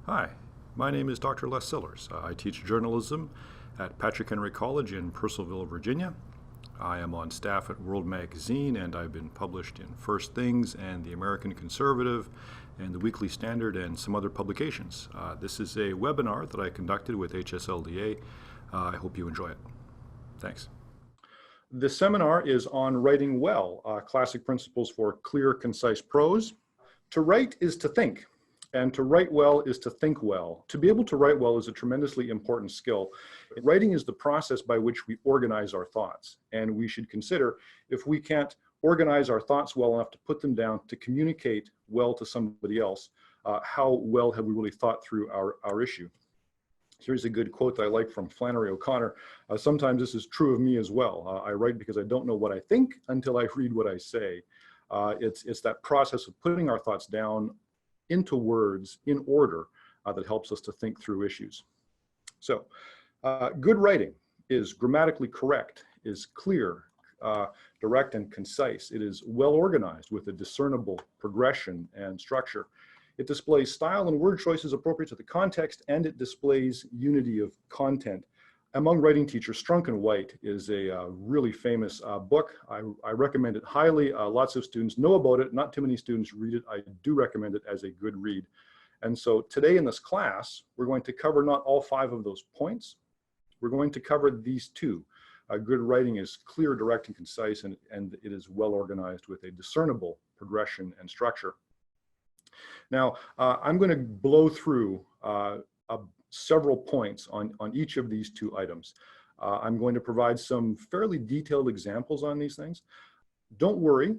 Hi, my name is Dr. Les Sillars. I teach journalism at Patrick Henry College in Purcellville, Virginia. I am on staff at World Magazine, and I've been published in First Things and the American Conservative and the Weekly Standard and some other publications. This is a webinar that I conducted with HSLDA. I hope you enjoy it. Thanks. This seminar is on writing well, classic principles for clear, concise prose. To write is to think. And to write well is to think well. To be able to write well is a tremendously important skill. Writing is the process by which we organize our thoughts. And we should consider if we can't organize our thoughts well enough to put them down, to communicate well to somebody else, how well have we really thought through our issue? Here's a good quote that I like from Flannery O'Connor. Sometimes this is true of me as well. I write because I don't know what I think until I read what I say. It's that process of putting our thoughts down into words in order that helps us to think through issues. So good writing is grammatically correct, is clear, direct and concise. It is well organized with a discernible progression and structure. It displays style and word choices appropriate to the context, and it displays unity of content. Among writing teachers, Strunk and White is a really famous book. I recommend it highly. Lots of students know about it. Not too many students read it. I do recommend it as a good read. And so today in this class, we're going to cover not all 5 of those points. We're going to cover these 2. Good writing is clear, direct, and concise, and it is well organized with a discernible progression and structure. Now, I'm going to blow through several points on each of these 2 items. I'm going to provide some fairly detailed examples on these things. Don't worry,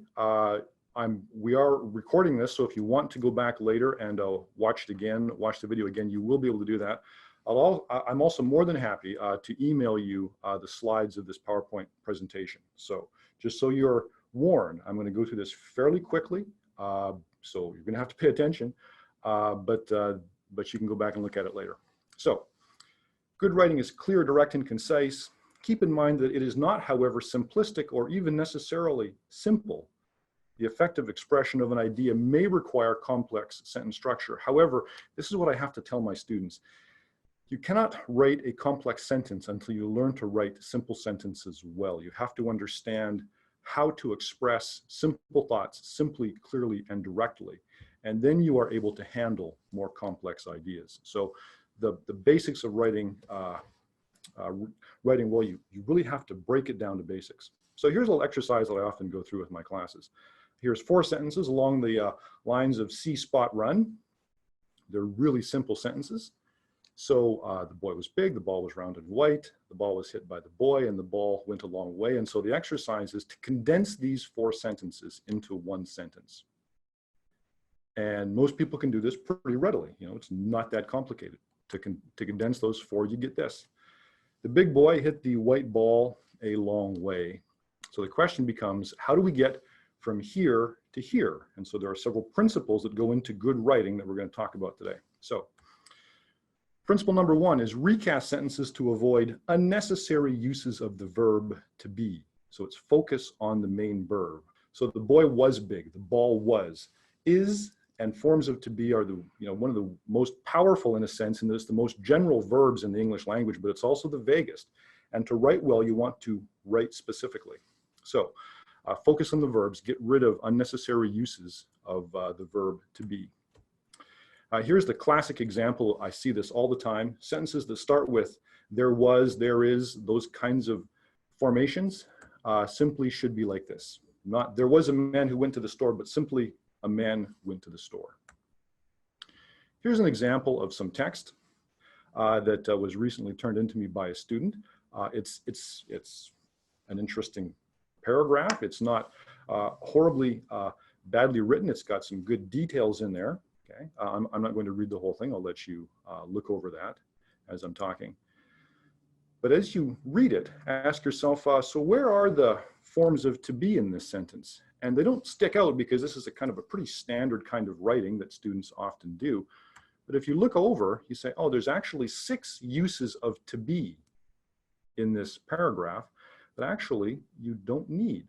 we are recording this, so if you want to go back later and watch it again, watch the video again, you will be able to do that. I'm also more than happy to email you the slides of this PowerPoint presentation. So just so you're warned, I'm going to go through this fairly quickly, so you're going to have to pay attention, but you can go back and look at it later. So, good writing is clear, direct, and concise. Keep in mind that it is not, however, simplistic or even necessarily simple. The effective expression of an idea may require complex sentence structure. However, this is what I have to tell my students. You cannot write a complex sentence until you learn to write simple sentences well. You have to understand how to express simple thoughts simply, clearly, and directly. And then you are able to handle more complex ideas. So the basics of writing well, you really have to break it down to basics. So here's a little exercise that I often go through with my classes. Here's 4 sentences along the lines of see, spot, run. They're really simple sentences. So the boy was big, the ball was round and white, the ball was hit by the boy, and the ball went a long way. And so the exercise is to condense these 4 sentences into 1 sentence. And most people can do this pretty readily. You know, it's not that complicated. To condense those 4, you get this. The big boy hit the white ball a long way. So the question becomes, how do we get from here to here? And so there are several principles that go into good writing that we're going to talk about today. So principle number 1 is recast sentences to avoid unnecessary uses of the verb to be. So it's focus on the main verb. So the boy was big, the ball was, is, and forms of to be are one of the most powerful in a sense, and it's the most general verbs in the English language, but it's also the vaguest. And to write well, you want to write specifically. So focus on the verbs, get rid of unnecessary uses of the verb to be. Here's the classic example. I see this all the time. Sentences that start with there was, there is, those kinds of formations simply should be like this. Not there was a man who went to the store, but simply a man went to the store. Here's an example of some text that was recently turned into me by a student. It's an interesting paragraph. It's not horribly badly written. It's got some good details in there. Okay, I'm not going to read the whole thing. I'll let you look over that as I'm talking. But as you read it, ask yourself, so where are the forms of to be in this sentence? And they don't stick out because this is a kind of a pretty standard kind of writing that students often do. But if you look over, you say, oh, there's actually 6 uses of to be in this paragraph that actually you don't need.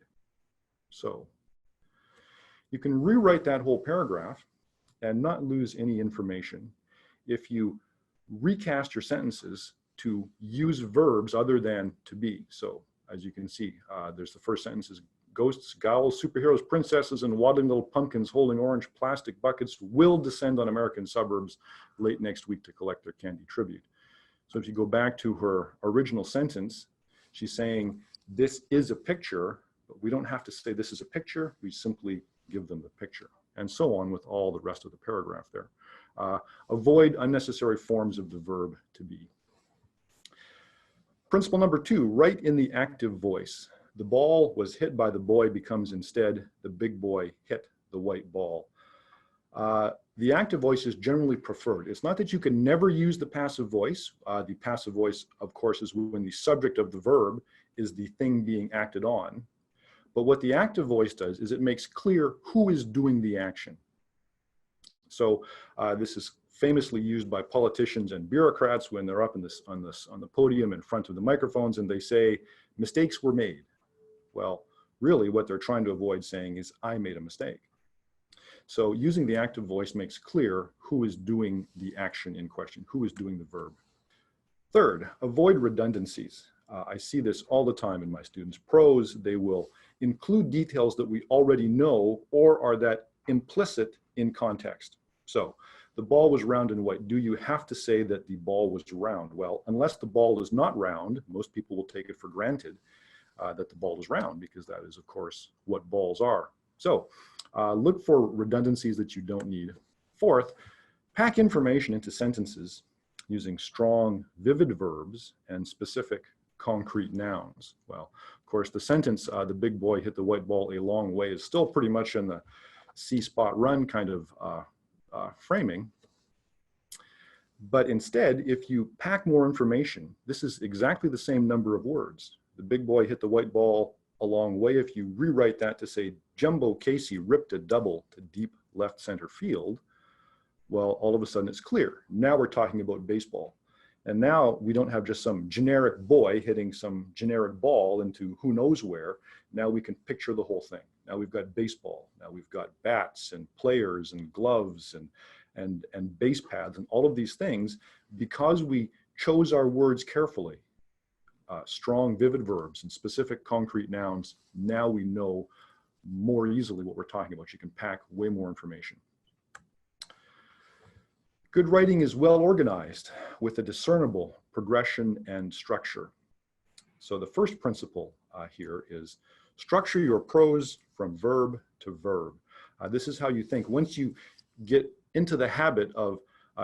So you can rewrite that whole paragraph and not lose any information. if you recast your sentences to use verbs other than to be. So as you can see, there's the first sentence is ghosts, ghouls, superheroes, princesses, and waddling little pumpkins holding orange plastic buckets will descend on American suburbs late next week to collect their candy tribute. So if you go back to her original sentence, she's saying this is a picture, but we don't have to say this is a picture. We simply give them the picture, and so on with all the rest of the paragraph there. Avoid unnecessary forms of the verb to be. Principle number 2, write in the active voice. The ball was hit by the boy becomes instead the big boy hit the white ball. The active voice is generally preferred. It's not that you can never use the passive voice. The passive voice, of course, is when the subject of the verb is the thing being acted on. But what the active voice does is it makes clear who is doing the action. So this is famously used by politicians and bureaucrats when they're up on the podium in front of the microphones and they say, mistakes were made. Well, really what they're trying to avoid saying is, I made a mistake. So using the active voice makes clear who is doing the action in question, who is doing the verb. Third, avoid redundancies. I see this all the time in my students' prose. They will include details that we already know or are that implicit in context. So the ball was round and white. Do you have to say that the ball was round? Well, unless the ball is not round, most people will take it for granted that the ball is round, because that is, of course, what balls are. So look for redundancies that you don't need. Fourth, pack information into sentences using strong, vivid verbs and specific, concrete nouns. Well, of course, the sentence, the big boy hit the white ball a long way, is still pretty much in the see spot run kind of framing. But instead, if you pack more information, this is exactly the same number of words. The big boy hit the white ball a long way. If you rewrite that to say, Jumbo Casey ripped a double to deep left center field, well, all of a sudden it's clear. Now we're talking about baseball. And now we don't have just some generic boy hitting some generic ball into who knows where. Now we can picture the whole thing. Now we've got baseball. Now we've got bats and players and gloves and base paths and all of these things, because we chose our words carefully. Strong, vivid verbs and specific, concrete nouns. Now we know more easily what we're talking about. You can pack way more information. Good writing is well organized with a discernible progression and structure. So the first principle here is structure your prose from verb to verb. This is how you think. Once you get into the habit of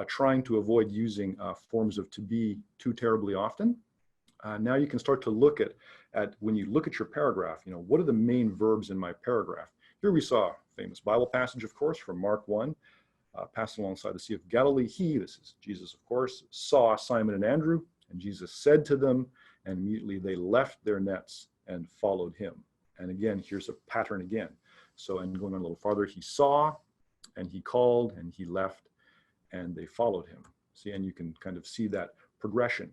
trying to avoid using forms of to be too terribly often, now you can start to look at when you look at your paragraph, you know, what are the main verbs in my paragraph? Here we saw a famous Bible passage, of course, from Mark 1. Passing alongside the Sea of Galilee, this is Jesus, of course, saw Simon and Andrew, and Jesus said to them, and immediately they left their nets and followed him. And again, here's a pattern again. So, and going on a little farther, he saw, and he called, and he left, and they followed him. See, and you can kind of see that progression.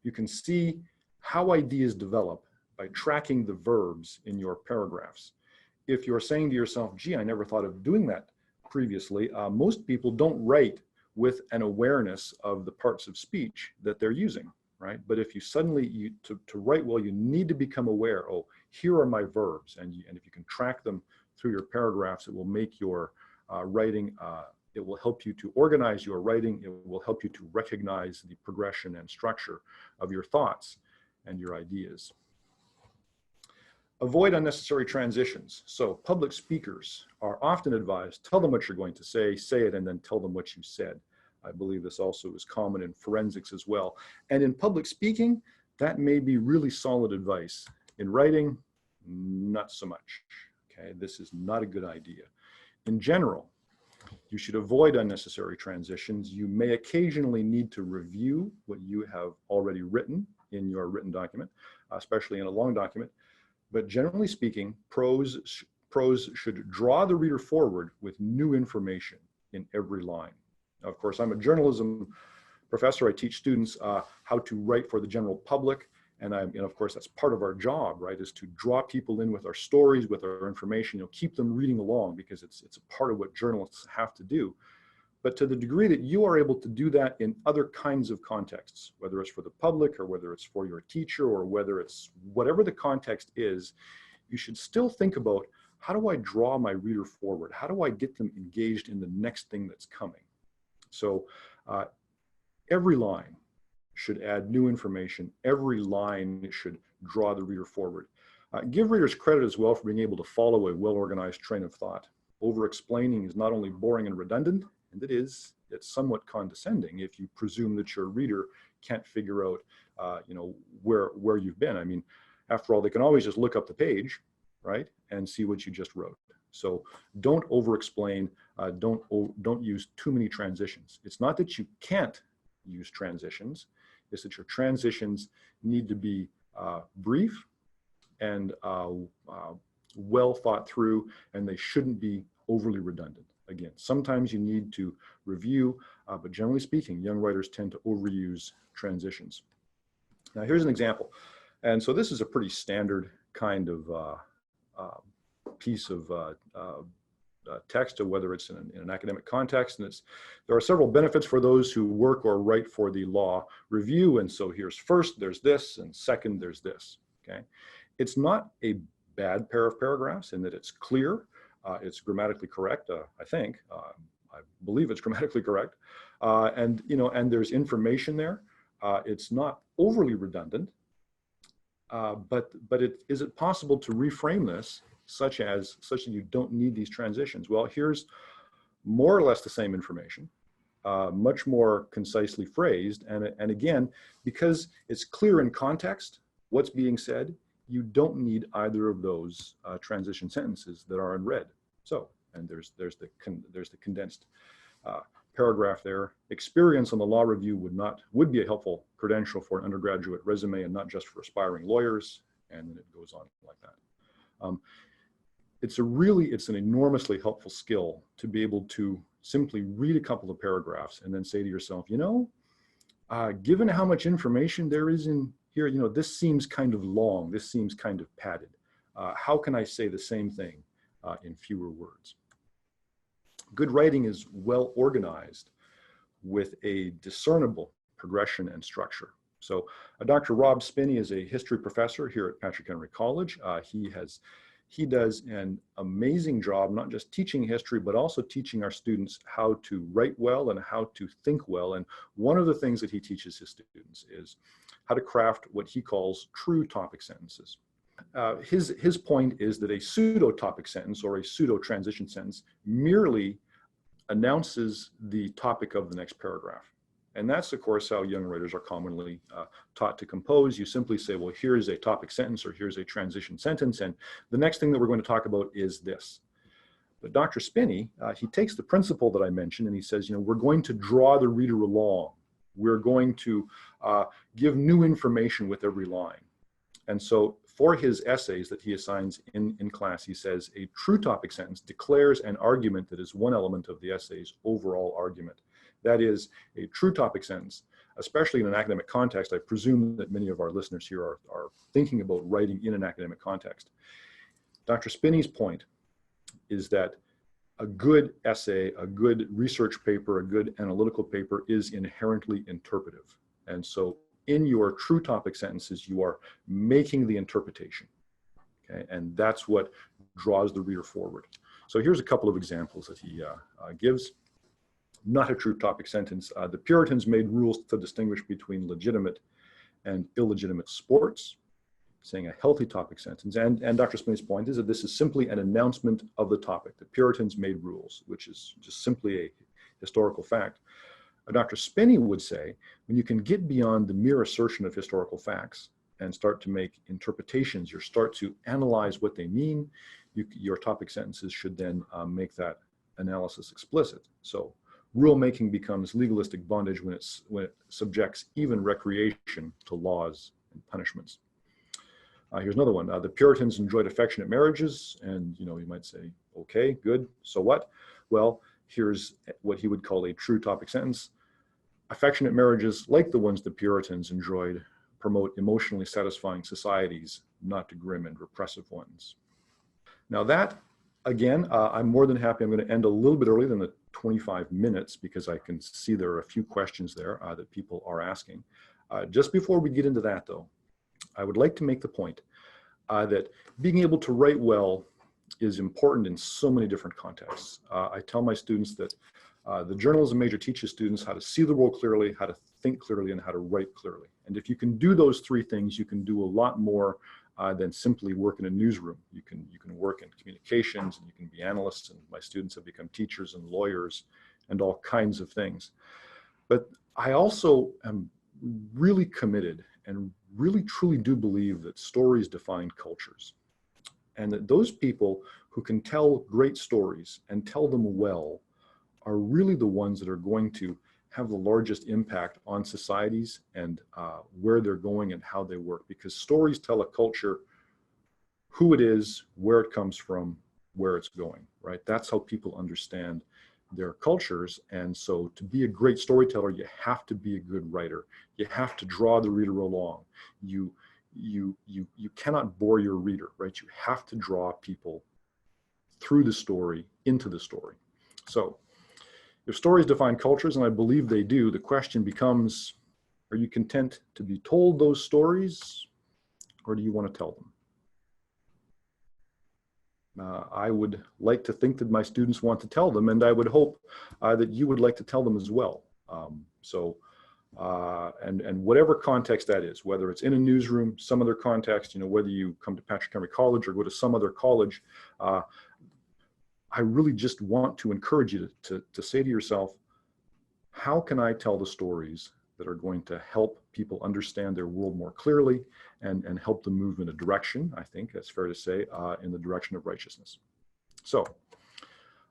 You can see how ideas develop by tracking the verbs in your paragraphs. If you're saying to yourself, gee, I never thought of doing that previously, most people don't write with an awareness of the parts of speech that they're using, right? But if you suddenly, to write well, you need to become aware, oh, here are my verbs. And if you can track them through your paragraphs, it will make your writing, it will help you to organize your writing. It will help you to recognize the progression and structure of your thoughts and your ideas. Avoid unnecessary transitions. So public speakers are often advised, tell them what you're going to say it, and then tell them what you said. I believe this also is common in forensics as well. And in public speaking, that may be really solid advice. In writing, not so much. Okay, this is not a good idea. In general, you should avoid unnecessary transitions. You may occasionally need to review what you have already written in your written document, especially in a long document. But generally speaking, prose should draw the reader forward with new information in every line. Now, of course, I'm a journalism professor. I teach students how to write for the general public. And of course, that's part of our job, right, is to draw people in with our stories, with our information, keep them reading along, because it's a part of what journalists have to do. But to the degree that you are able to do that in other kinds of contexts, whether it's for the public or whether it's for your teacher or whether it's whatever the context is, you should still think about, how do I draw my reader forward? How do I get them engaged in the next thing that's coming? So every line should add new information. Every line should draw the reader forward. Give readers credit as well for being able to follow a well-organized train of thought. Over-explaining is not only boring and redundant, and it's somewhat condescending if you presume that your reader can't figure out, where you've been. I mean, after all, they can always just look up the page, right, and see what you just wrote. So don't over-explain. Don't use too many transitions. It's not that you can't use transitions; it's that your transitions need to be brief and well thought through, and they shouldn't be overly redundant. Again, sometimes you need to review, but generally speaking, young writers tend to overuse transitions. Now, here's an example. And so this is a pretty standard kind of piece of text, whether it's in an academic context. And there are several benefits for those who work or write for the law review. And so here's first, there's this, and second, there's this. Okay, it's not a bad pair of paragraphs in that it's clear. It's grammatically correct, I think. I believe it's grammatically correct. And there's information there. It's not overly redundant, but is it possible to reframe this such that you don't need these transitions? Well, here's more or less the same information, much more concisely phrased. And again, because it's clear in context what's being said, you don't need either of those transition sentences that are in red. So, and there's the condensed paragraph there. Experience on the law review would be a helpful credential for an undergraduate resume and not just for aspiring lawyers. And then it goes on like that. It's an enormously helpful skill to be able to simply read a couple of paragraphs and then say to yourself, given how much information there is in here, this seems kind of long, this seems kind of padded. How can I say the same thing in fewer words? Good writing is well organized with a discernible progression and structure. So Dr. Rob Spinney is a history professor here at Patrick Henry College. He does an amazing job, not just teaching history, but also teaching our students how to write well and how to think well. And one of the things that he teaches his students is how to craft what he calls true topic sentences. His point is that a pseudo-topic sentence or a pseudo-transition sentence merely announces the topic of the next paragraph. And that's, of course, how young writers are commonly taught to compose. You simply say, well, here's a topic sentence or here's a transition sentence, and the next thing that we're going to talk about is this. But Dr. Spinney, he takes the principle that I mentioned and he says, we're going to draw the reader along. We're going to give new information with every line. And so for his essays that he assigns in class, he says a true topic sentence declares an argument that is one element of the essay's overall argument. That is, a true topic sentence, especially in an academic context. I presume that many of our listeners here are thinking about writing in an academic context. Dr. Spinney's point is that a good essay, a good research paper, a good analytical paper is inherently interpretive. And so in your true topic sentences, you are making the interpretation, okay? And that's what draws the reader forward. So here's a couple of examples that he gives. Not a true topic sentence. The Puritans made rules to distinguish between legitimate and illegitimate sports, saying a healthy topic sentence. And Dr. Spinney's point is that this is simply an announcement of the topic. The Puritans made rules, which is just simply a historical fact. Dr. Spinney would say, when you can get beyond the mere assertion of historical facts and start to make interpretations, you start to analyze what they mean, your topic sentences should then make that analysis explicit. So rulemaking becomes legalistic bondage when it subjects even recreation to laws and punishments. Here's another one. The Puritans enjoyed affectionate marriages, and you might say, okay, good, so what? Well, here's what he would call a true topic sentence. Affectionate marriages, like the ones the Puritans enjoyed, promote emotionally satisfying societies, not grim and repressive ones. Now that Again, I'm more than happy. I'm going to end a little bit earlier than the 25 minutes because I can see there are a few questions there that people are asking. Just before we get into that, though, I would like to make the point that being able to write well is important in so many different contexts. I tell my students that the journalism major teaches students how to see the world clearly, how to think clearly, and how to write clearly. And if you can do those three things, you can do a lot more than simply work in a newsroom. You can work in communications, and you can be analysts, and my students have become teachers and lawyers and all kinds of things. But I also am really committed and really truly do believe that stories define cultures, and that those people who can tell great stories and tell them well are really the ones that are going to have the largest impact on societies and where they're going and how they work, because stories tell a culture who it is, where it comes from, where it's going, right? That's how people understand their cultures. And so to be a great storyteller, you have to be a good writer. You have to draw the reader along. You cannot bore your reader, right? You have to draw people through the story, into the story. So if stories define cultures, and I believe they do, the question becomes, are you content to be told those stories, or do you want to tell them? I would like to think that my students want to tell them, and I would hope that you would like to tell them as well. And whatever context that is, whether it's in a newsroom, some other context, whether you come to Patrick Henry College or go to some other college, I really just want to encourage you to say to yourself, how can I tell the stories that are going to help people understand their world more clearly and help them move in a direction, I think that's fair to say, in the direction of righteousness. So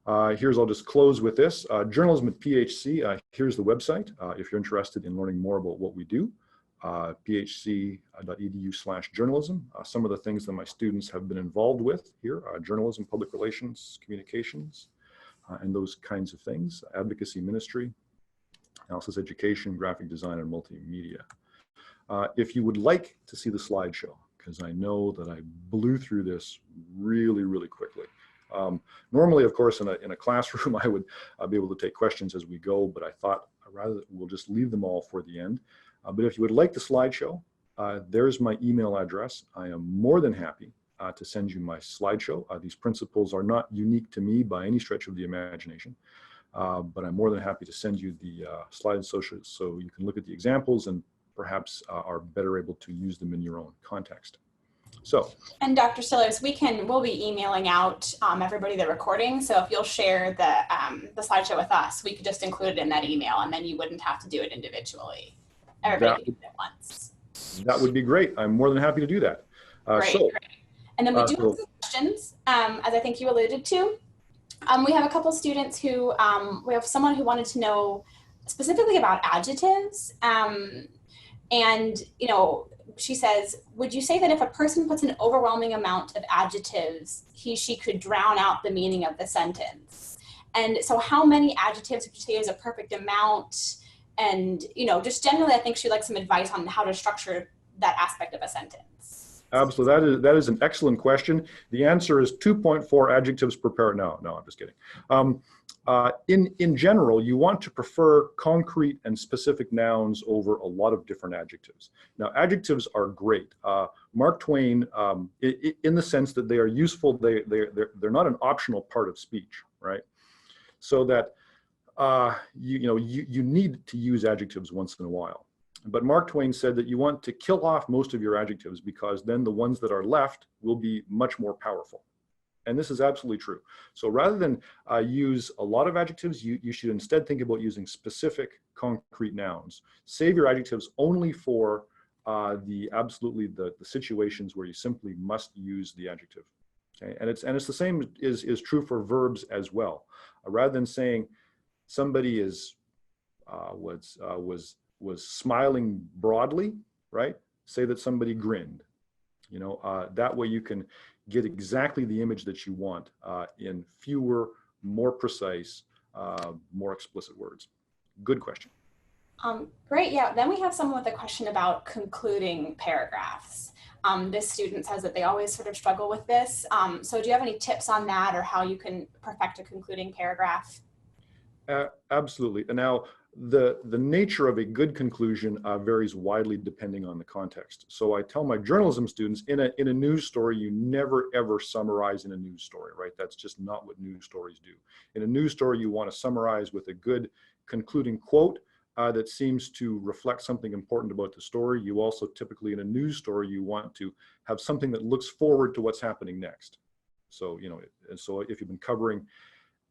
I'll just close with this. Journalism at PHC, here's the website if you're interested in learning more about what we do. phc.edu/journalism. Some of the things that my students have been involved with here, journalism, public relations, communications, and those kinds of things, advocacy ministry, analysis education, graphic design, and multimedia. If you would like to see the slideshow, because I know that I blew through this really, really quickly. Normally, of course, in a classroom, I would be able to take questions as we go, but I thought rather we'll just leave them all for the end. But if you would like the slideshow, there's my email address. I am more than happy to send you my slideshow. These principles are not unique to me by any stretch of the imagination, but I'm more than happy to send you the slides so you can look at the examples and perhaps are better able to use them in your own context. So, and Dr. Sillars, we'll be emailing out everybody the recording. So if you'll share the slideshow with us, we could just include it in that email, and then you wouldn't have to do it individually. Everybody can do it at once. That would be great. I'm more than happy to do that. Great. And then we do have some questions, as I think you alluded to. We have a couple students who, we have someone who wanted to know specifically about adjectives. And, she says, would you say that if a person puts an overwhelming amount of adjectives, she could drown out the meaning of the sentence? And so how many adjectives would you say is a perfect amount? And, just generally, I think she'd like some advice on how to structure that aspect of a sentence. Absolutely. That is an excellent question. The answer is 2.4 adjectives per paragraph. No, I'm just kidding. In general, you want to prefer concrete and specific nouns over a lot of different adjectives. Now, adjectives are great. Mark Twain, in the sense that they are useful, they're not an optional part of speech, right? So that you need to use adjectives once in a while. But Mark Twain said that you want to kill off most of your adjectives because then the ones that are left will be much more powerful. And this is absolutely true. So rather than use a lot of adjectives, you should instead think about using specific concrete nouns. Save your adjectives only for the situations where you simply must use the adjective. Okay? And it's the same is true for verbs as well. Rather than saying somebody was smiling broadly, right? Say that somebody grinned. That way you can get exactly the image that you want in fewer, more precise, more explicit words. Good question. Great, yeah. Then we have someone with a question about concluding paragraphs. This student says that they always sort of struggle with this. So do you have any tips on that, or how you can perfect a concluding paragraph? Absolutely. And now the nature of a good conclusion varies widely depending on the context. So I tell my journalism students, in a news story, you never ever summarize in a news story, right? That's just not what news stories do. In a news story, you want to summarize with a good concluding quote that seems to reflect something important about the story. You also typically, in a news story, you want to have something that looks forward to what's happening next. So, you know, and so if you've been covering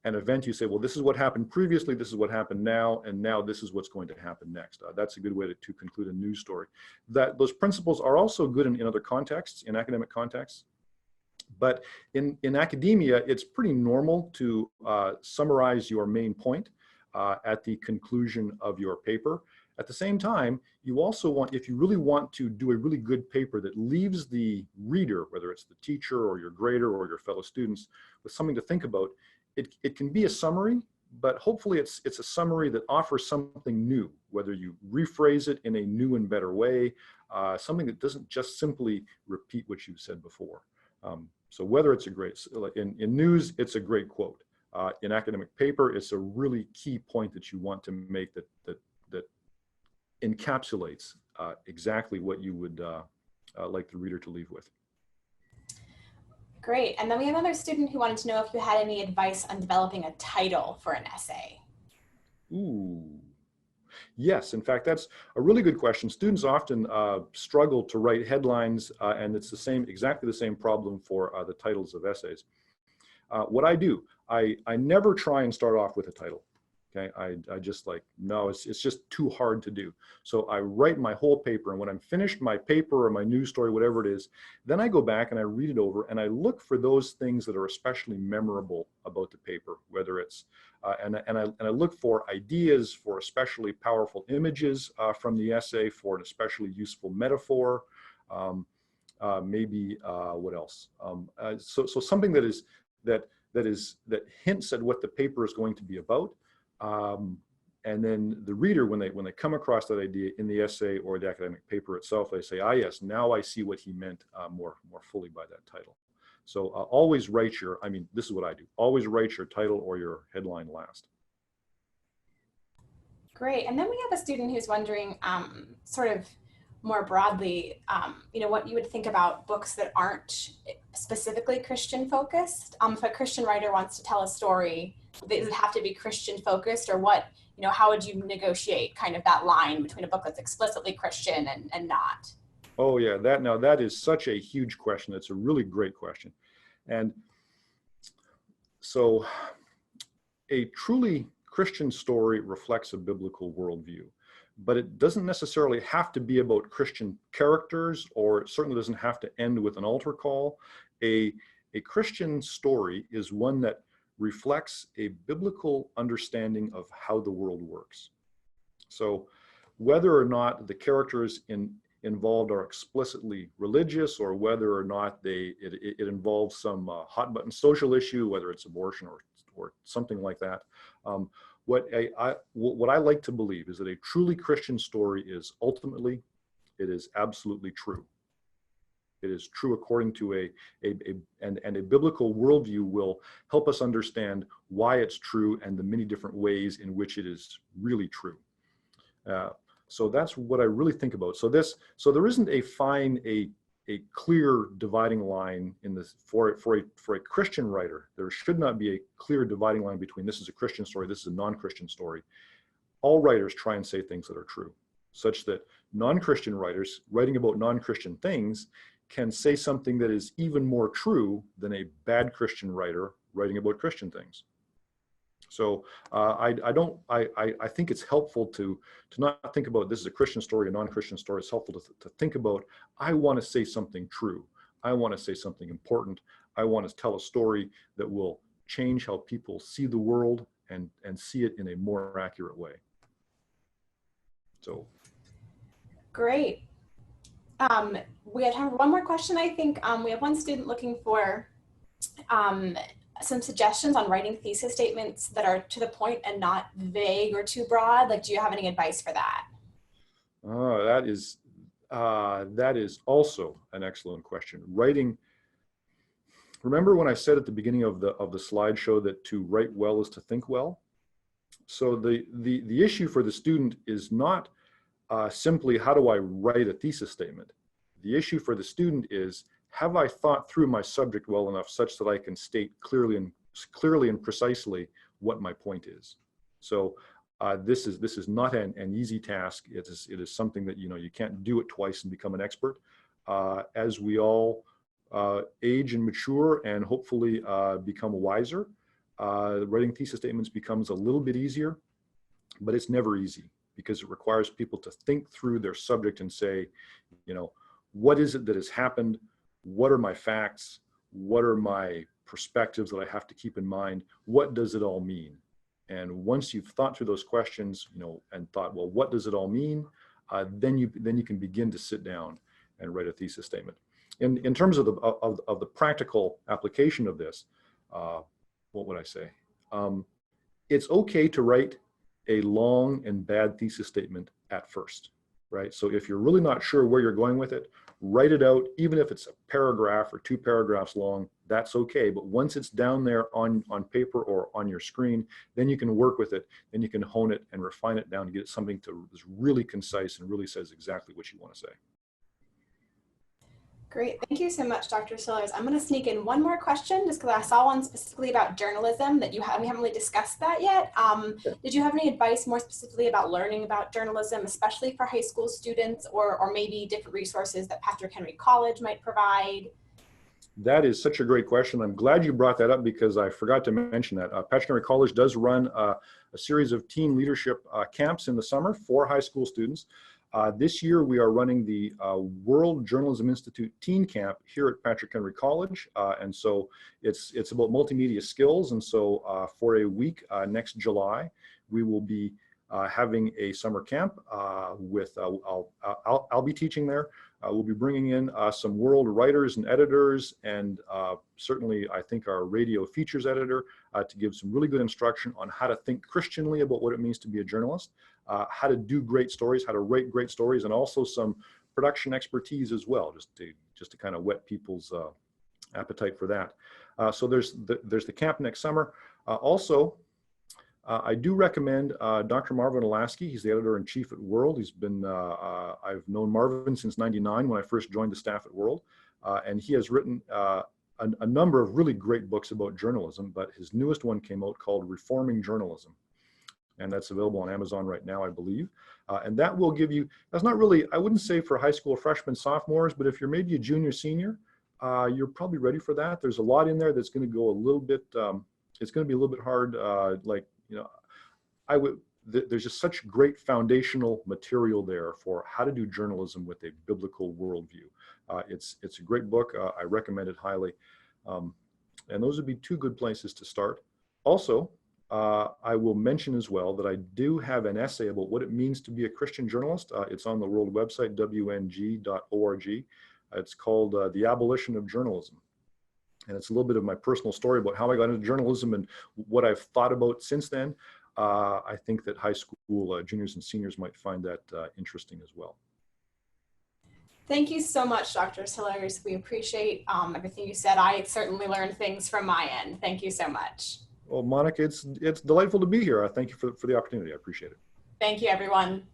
an event, you say, well, this is what happened previously, this is what happened now, and now this is what's going to happen next. That's a good way to conclude a news story. Those principles are also good in other contexts, in academic contexts. But in academia, it's pretty normal to summarize your main point at the conclusion of your paper. At the same time, you also want, if you really want to do a really good paper that leaves the reader, whether it's the teacher or your grader or your fellow students, with something to think about, it can be a summary, but hopefully it's a summary that offers something new, whether you rephrase it in a new and better way, something that doesn't just simply repeat what you've said before. So whether it's a great, in news, it's a great quote. In academic paper, it's a really key point that you want to make that encapsulates exactly what you would like the reader to leave with. Great. And then we have another student who wanted to know if you had any advice on developing a title for an essay. Ooh. Yes, in fact, that's a really good question. Students often struggle to write headlines, and it's exactly the same problem for the titles of essays. What I do, I never try and start off with a title. Okay, I just like, no, it's just too hard to do. So I write my whole paper, and when I'm finished my paper or my news story, whatever it is, then I go back and I read it over and I look for those things that are especially memorable about the paper, whether it's, and I look for ideas, for especially powerful images from the essay, for an especially useful metaphor, maybe what else? So something that hints at what the paper is going to be about. And then the reader, when they come across that idea in the essay or the academic paper itself, they say, ah, yes, now I see what he meant more fully by that title. So always write this is what I do, always write your title or your headline last. Great. And then we have a student who's wondering sort of more broadly, what you would think about books that aren't specifically Christian focused. If a Christian writer wants to tell a story, does it have to be Christian focused, or what, how would you negotiate kind of that line between a book that's explicitly Christian and not? Oh yeah, that is such a huge question. It's a really great question. And so a truly Christian story reflects a biblical worldview, but it doesn't necessarily have to be about Christian characters, or it certainly doesn't have to end with an altar call. A Christian story is one that reflects a biblical understanding of how the world works. So whether or not the characters involved are explicitly religious, or whether or not it involves some hot button social issue, whether it's abortion or something like that, what I like to believe is that a truly Christian story is ultimately, it is absolutely true. It is true according to a biblical worldview will help us understand why it's true and the many different ways in which it is really true. So that's what I really think about. So there isn't a clear dividing line in this for a Christian writer. There should not be a clear dividing line between this is a Christian story, this is a non-Christian story. All writers try and say things that are true, such that non-Christian writers writing about non-Christian things can say something that is even more true than a bad Christian writer writing about Christian things. So I think it's helpful to not think about this is a Christian story, a non-Christian story. It's helpful to think about, I want to say something true. I want to say something important. I want to tell a story that will change how people see the world and see it in a more accurate way. So. Great. We have time for one more question, I think. We have one student looking for some suggestions on writing thesis statements that are to the point and not vague or too broad? Like, do you have any advice for that? That is also an excellent question. Writing. Remember when I said at the beginning of the slideshow that to write well is to think well? So the issue for the student is not simply how do I write a thesis statement. The issue for the student is, have I thought through my subject well enough such that I can state clearly and precisely what my point is. So this is not an easy task. It is something that you can't do it twice and become an expert. As we all age and mature and hopefully become wiser, writing thesis statements becomes a little bit easier, but it's never easy because it requires people to think through their subject and say, what is it that has happened? What are my facts? What are my perspectives that I have to keep in mind? What does it all mean? And once you've thought through those questions, and thought, well, what does it all mean? Then you can begin to sit down and write a thesis statement. In terms of the practical application of this, what would I say? It's okay to write a long and bad thesis statement at first, right? So if you're really not sure where you're going with it, write it out, even if it's a paragraph or 2 paragraphs long, that's okay. But once it's down there on paper or on your screen, then you can work with it, then you can hone it and refine it down to get it something that's really concise and really says exactly what you want to say. Great. Thank you so much, Dr. Sillars. I'm going to sneak in one more question just because I saw one specifically about journalism that we haven't really discussed that yet. Did you have any advice more specifically about learning about journalism, especially for high school students, or maybe different resources that Patrick Henry College might provide? That is such a great question. I'm glad you brought that up because I forgot to mention that. Patrick Henry College does run a series of teen leadership camps in the summer for high school students. This year we are running the World Journalism Institute Teen Camp here at Patrick Henry College, and so it's about multimedia skills. And so for a week next July, we will be having a summer camp with I'll be teaching there. We'll be bringing in some world writers and editors, and certainly I think our radio features editor to give some really good instruction on how to think Christianly about what it means to be a journalist, how to do great stories, how to write great stories, and also some production expertise as well, just to kind of whet people's appetite for that. So there's the camp next summer. I do recommend Dr. Marvin Olasky. He's the editor-in-chief at World. He's been, I've known Marvin since '99 when I first joined the staff at World. And he has written a number of really great books about journalism, but his newest one came out called Reforming Journalism. And that's available on Amazon right now, I believe. And that will give you, that's not really, I wouldn't say for high school freshmen, sophomores, but if you're maybe a junior, senior, you're probably ready for that. There's a lot in there that's going to go a little bit, it's going to be a little bit hard, there's just such great foundational material there for how to do journalism with a biblical worldview. It's a great book. I recommend it highly. And those would be 2 good places to start. Also, I will mention as well that I do have an essay about what it means to be a Christian journalist. It's on the World website, wng.org. It's called The Abolition of Journalism. And it's a little bit of my personal story about how I got into journalism and what I've thought about since then. I think that high school juniors and seniors might find that interesting as well. Thank you so much, Dr. Sillars. We appreciate everything you said. I certainly learned things from my end. Thank you so much. Well, Monica, it's delightful to be here. Thank you for the opportunity. I appreciate it. Thank you, everyone.